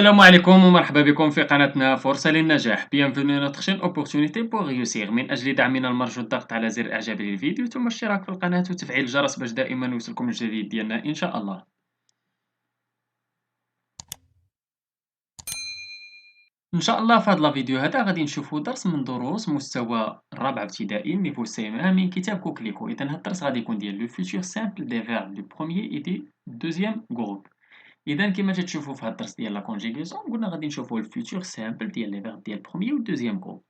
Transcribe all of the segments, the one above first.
السلام عليكم ومرحبا بكم في قناتنا فرصة للنجاح. Bienvenue à notre chaîne Opportunité pour réussir. من أجل دعمنا المرجو الضغط على زر إعجاب للفيديو ثم الاشتراك في القناة وتفعيل الجرس باش دائما يوصلكم الجديد ديالنا إن شاء الله. إن شاء الله في هذا الفيديو هذا غادي نشوفوا درس من دروس مستوى الرابع ابتدائي نيفو CM1 من كتاب كوكليكو. إذا هذا الدرس غادي يكون ديال لو فيتور سامبل دي فيرب دو بروميير اي دي دوزيام جروب. إذا كما تتشوفوا في هذا الدرس ديال لا كونجيغاسيون قلنا غادي نشوفوا الفيتور سامبل ديال لي فيرب ديال البروميير والدوزيام جروب.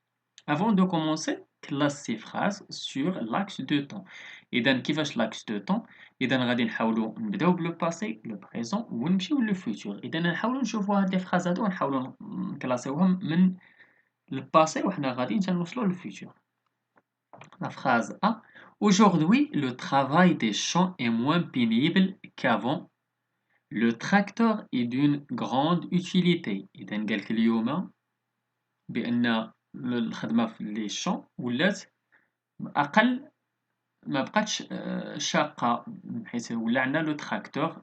Avant de commencer, classe ces phrases sur l'axe de temps. إذا كيفاش l'axe de temps؟ إذا غادي نحاولوا نبداو بلو باسي لو بريزون ونمشيو لو فيتور. إذا نحاولوا نشوفوا هاد لي فراز هادو ونحاولوا نكلاسيوهم من الباسي وحنا غاديين تنوصلوا للفيتور. La phrase A. Aujourd'hui, le travail des champs est moins pénible qu'avant. Le tracteur est d'une grande utilité. إذا قالك اليوم بأن الخدمة في لي شون ولات أقل، ما بقاتش شاقة، حيت ولا عندنا لو تراكتور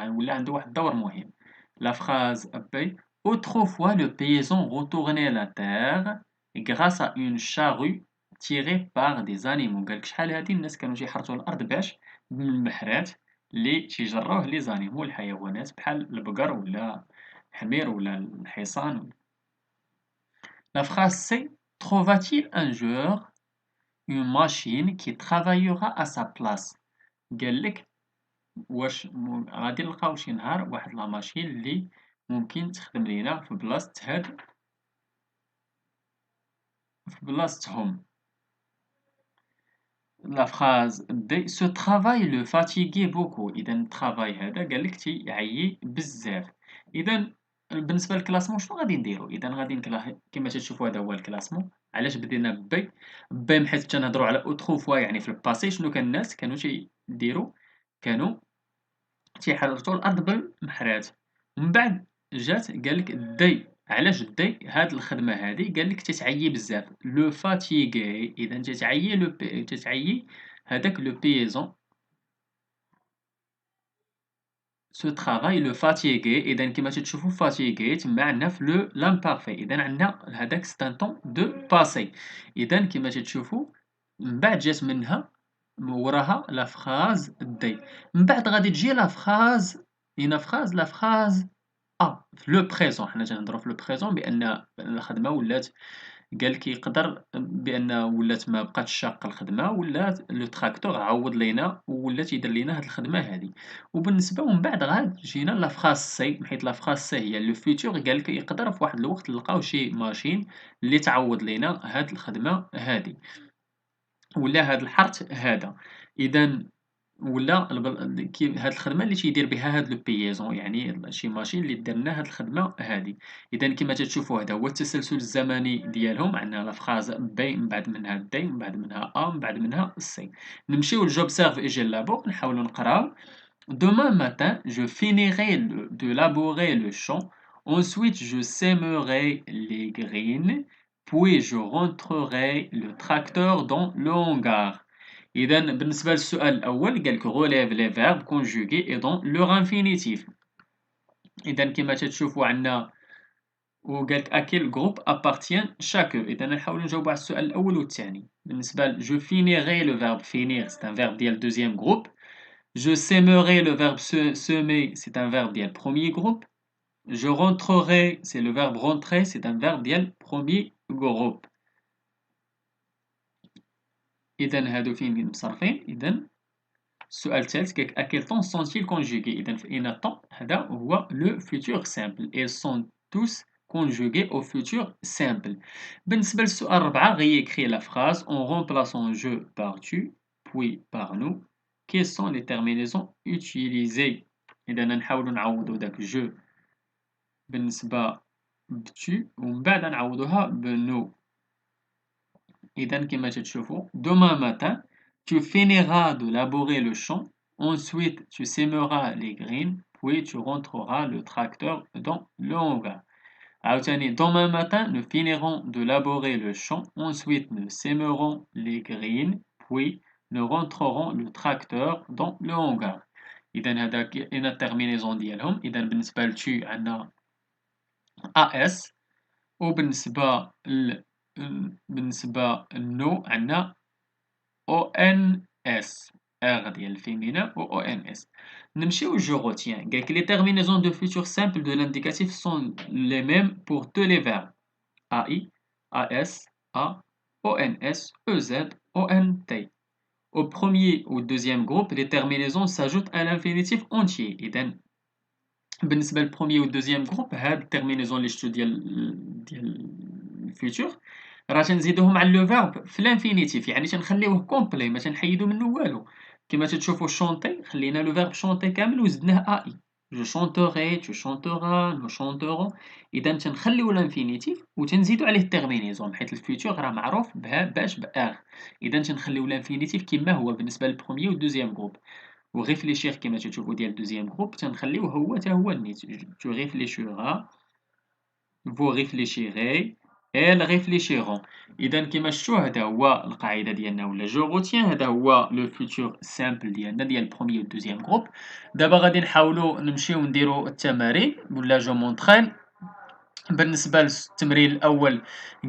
ولا عنده واحد الدور مهم. لا فراز بي. Autrefois le paysan retournait la terre grâce à une charrue tirée par des animaux. قالك شحال هادي الناس كانوا تيحرثوا الأرض باش بالمحرات اللي تيجروه لي زانيمو الحيوانات بحال البقر ولا الحمير ولا الحصان. La phrase C. Trouva-t-il un jour une machine qui travaillera à sa place. قالك واش غادي نلقاو شي نهار واحد لا ماشين اللي ممكن تخدم لينا في بلاصتهم. لا فراز دي. Ce travail le fatiguait beaucoup. إذا الترافاي هذا قالك تيعيي بزاف. إذا بالنسبة للكلاسمون شنو غادي نديرو؟ إذا غادي كما تشوفوا هذا هو الكلاسمون. علاش بدينا بي؟ بي حيت تنهضروا على اوتروفوا يعني في الباسي شنو كان الناس كانوا تيديروا، كانوا تيحرثوا الأرض بالمحرات. من بعد جات قالك دي. علاش دي؟ هاد الخدمة هادي قالك تتعيي بزاف لو فاتيغي. إذا تتعيي تتعيي هذاك لو بيزون. Ce travail le fatigué. إذا كما تتشوفوا fatigué تما عندنا في لو l'imparfait. إذا عندنا هذاك c'est un temps de passé. إذا كما تتشوفوا من بعد جات منها وراها لا فراز دي. من بعد غادي تجي لا فراز لا فراز في لو بريزون. حنا تنهضروا في لو بريزون بأن الخدمة ولات، قالك يقدر بأن ولات ما بقاتش شاقة الخدمة، ولات لو تراكتور عوض لينا ولا تيدير لينا هاد الخدمة هادي. وبالنسبة ومن بعد غاد جينا لا فراز سي، حيت لا فراز سي هي لو فيتور. قالك يقدر في واحد الوقت نلقاو شي ماشين اللي تعوض لينا هاد الخدمة هادي ولا هاد الحرث هذا. إذا ولا هاد الخدمة اللي تيدير بها هاد لو بيزون، يعني شي ماشين اللي دار لنا هاد الخدمة هادي. إذا كما تتشوفوا هذا هو التسلسل الزمني ديالهم. عندنا لا فراز بي من بعد منها دي من بعد منها من بعد منها سي. نمشيو لجوبسيرف اي جي لابور نحاولوا نقراو. Demain matin, je finirai de labourer le champ. Ensuite, je sèmerai les graines. Puis, je rentrerai le tracteur dans le hangar. إذا بالنسبة للسؤال الأول قالك relève les verbes conjugués et dans leur infinitif. إذا كما تتشوفوا عندنا وقالك à quel groupe appartient chacun. إذا نحاولوا نجاوبوا على السؤال الأول والثاني. بالنسبة je finirai le verbe finir c'est un verbe ديال deuxième groupe. Je sèmerai le verbe semer c'est un verbe ديال premier groupe. Je rentrerai c'est le verbe rentrer c'est un verbe ديال premier groupe. إذا هادو فين مصرفين. إذا السؤال الثالث قالك à quel temps sont-ils conjugués. إذا في أين temps هذا هو le futur simple. Ils sont tous conjugués au futur simple. بالنسبة للسؤال الرابع réécrit la phrase en remplaçant je par tu puis par nous. Quelles sont les terminaisons utilisées. إذا نحاولوا نعوضوا داك je بالنسبة بتو ومن بعد نعوضوها بنو. إذا كما تتشوفوا demain matin tu finiras de labourer le champ, ensuite tu sèmeras les graines, puis tu rentreras le tracteur dans le hangar. عاوتاني demain matin nous finirons de labourer le champ, ensuite nous sèmerons les graines, puis nous rentrerons le tracteur dans le hangar. إذا هذا كاين الترمينيزون ديالهم. إذا بالنسبة لتو عندنا AS. وبالنسبة بالنسبة للنو عندنا ONS. R ديال الفيمينا و ONS. نمشيو لجو غوتيان. قالك les terminaisons de futur simple de l'indicatif sont les mêmes pour tous les verbes AI, AS, A, ONS, EZ, ONT. Au premier ou deuxième groupe, les terminaisons s'ajoutent à l'infinitif entier. إذا بالنسبة للبروميي والدوزيام جروب هاد التيرمينيزون اللي شفتو ديال الفيتور راه تنزيدوهم على لو فيرب في الانفينيتيف، يعني تنخليوه كومبلي ما تنحيدو منه والو. كما تتشوفوا شونتي خلينا لو فيرب شونتي كامل وزدناه اي. جو شونتوغي، تو شونتوغا، نو شونتورون. اذا تنخليو الانفينيتيف وتنزيدو عليه التيرمينيزون حيت الفيتور راه معروف بها باش باغ. اذا تنخليو الانفينيتيف كما هو بالنسبه للبروميي والدوزيام جروب. وغيفليشير كما تشوفوا ديال الدوزيام جروب تنخليوه هو حتى هو النيت. تو ريفليشيرا، فو ريفليشيري، elles réfléchiront. اذا كما شفتوا هذا هو القاعده ديالنا ولا جو روتيان. هذا هو لو فيتور سامبل ديالنا ديال البروميي والدوزيام جروب. دابا غادي نحاولوا نمشيو نديروا التمارين ولا جو مونطرين. بالنسبة للتمرين الأول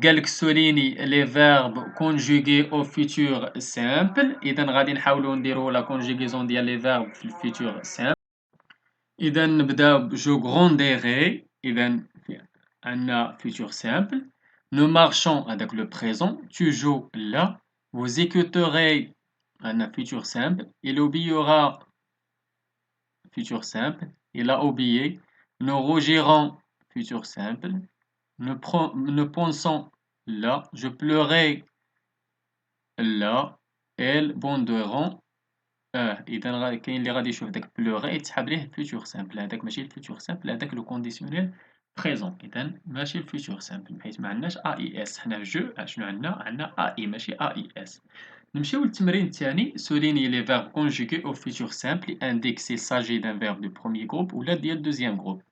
قالك سوليني لي فيرب كونجوغي أو فيتور سامبل. إذا غادي نحاولو نديرو لا كونجوغيزون ديال لي فيرب في الفيتور سامبل. إذا نبداو بجو غرونديغي. إذا عندنا فيتور سامبل. نو مارشون هذاك لو بريزون. تو جو لا. vous écouterez عندنا فيتور سامبل. il oubliera futur simple. il a oublié. nous rougirons futur simple. Nous pensons là. Je pleurais là. elles bonderont. إذا كاين اللي غادي يشوف داك pleurer يتسحب ليه futur simple. هذاك ماشي الفيتور سامبل، هذاك لو كونديسيونيل بريزون. إذا ماشي الفيتور سامبل حيت ما عندناش AIS. حنا في جو شنو عندنا AI ماشي AIS. نمشيو للتمرين الثاني. souligner les verbes conjugués au futur simple et indique s'il s'agit d'un verbe du premier groupe ou là ديال deuxième groupe.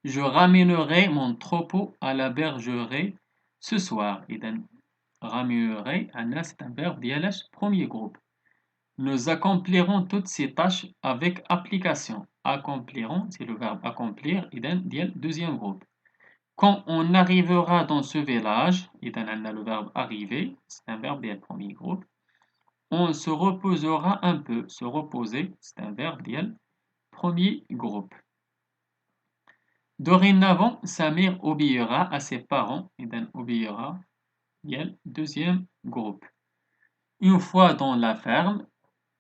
Je ramènerai mon troupeau à la bergerie ce soir. إذا ramènerai عندنا c'est un verbe ديال premier groupe. Nous accomplirons toutes ces tâches avec application. Accompliront c'est le verbe accomplir. إذا ديال deuxième groupe. Quand on arrivera dans ce village. إذا عندنا le verbe arriver c'est un verbe ديال premier groupe. On se reposera un peu. Se reposer c'est un verbe ديال premier groupe. Dorénavant, Samir obéira à ses parents. إذا obéira ديال deuxième groupe. Une fois dans la ferme,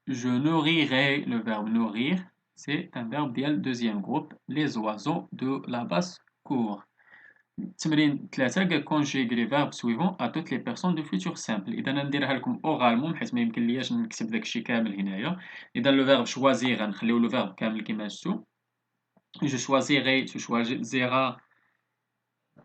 je nourrirai. Le verbe nourrir, c'est un verbe ديال deuxième groupe. Les oiseaux de la basse-cour. تمرين 3 قال conjugue les verbes suivants à toutes les personnes du futur simple. إذا نديرها لكم اورالمون حيت ما يمكن لياش نكتب داكشي كامل هنايا. إذا لو verbe choisir غنخليو لو verbe كامل كيما شفتوا. Je choisirai, tu choisiras,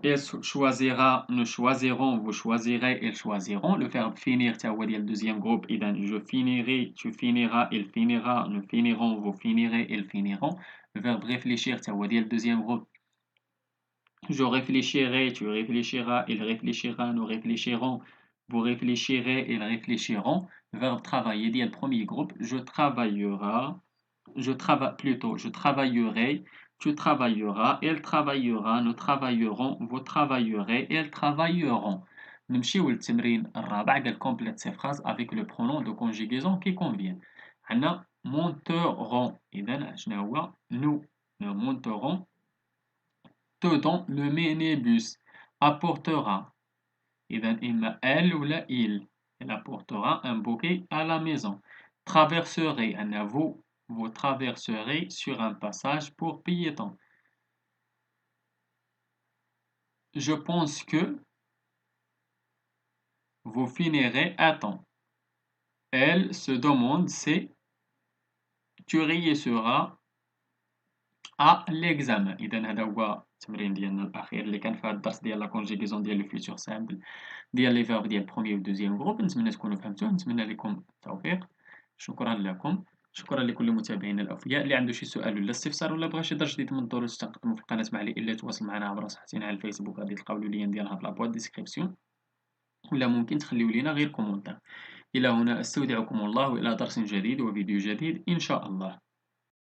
elle choisira, nous choisirons, vous choisirez, ils choisiront. Le verbe finir, c'est le deuxième groupe. Je finirai, tu finiras, il finira, nous finirons, vous finirez, ils finiront. Le verbe réfléchir, c'est le deuxième groupe. Je réfléchirai, tu réfléchiras, il réfléchira, nous réfléchirons, vous réfléchirez, ils réfléchiront. Le verbe travailler, c'est le premier groupe. Je travaillerai, je travaillerai, tu travailleras, elle travaillera, nous travaillerons, vous travaillerez, elles travailleront. نمشيو للتمرين الرابع قال complète ces phrases avec le pronom de conjugaison qui convient. عندنا monteront. إذا شنو هو nous monterons dedans le minibus. Apportera. إذا إما elle ولا il. Elle apportera un bouquet à la maison. Traverserez. عندنا vous traverserez sur un passage pour piétons. Je pense que vous finirez à temps. Elle se demande si tu réussiras à l'examen. إذا هذا هو التمرين ديالنا الأخير اللي كان في هذا الدرس ديال لا كونجيغيزون ديال لو فيوتور سامبل ديال لي فيرب ديال البروميير والدوزيام جروب. نتمنى تكونوا فهمتوه. نتمنى لكم التوفيق. شكرا لكم. شكرا لكل متابعينا الأوفياء. اللي عنده شي سؤال ولا استفسار ولا بغى شي درس جديد من الدروس تقدموا في القناة مع لي إلا تواصل معنا عبر صفحتنا على الفيسبوك غادي تلقاو اللين ديالها في لابواط ديسكريبسيون ولا ممكن تخليو لينا غير كومونتير. إلى هنا أستودعكم الله وإلى درس جديد وفيديو جديد إن شاء الله.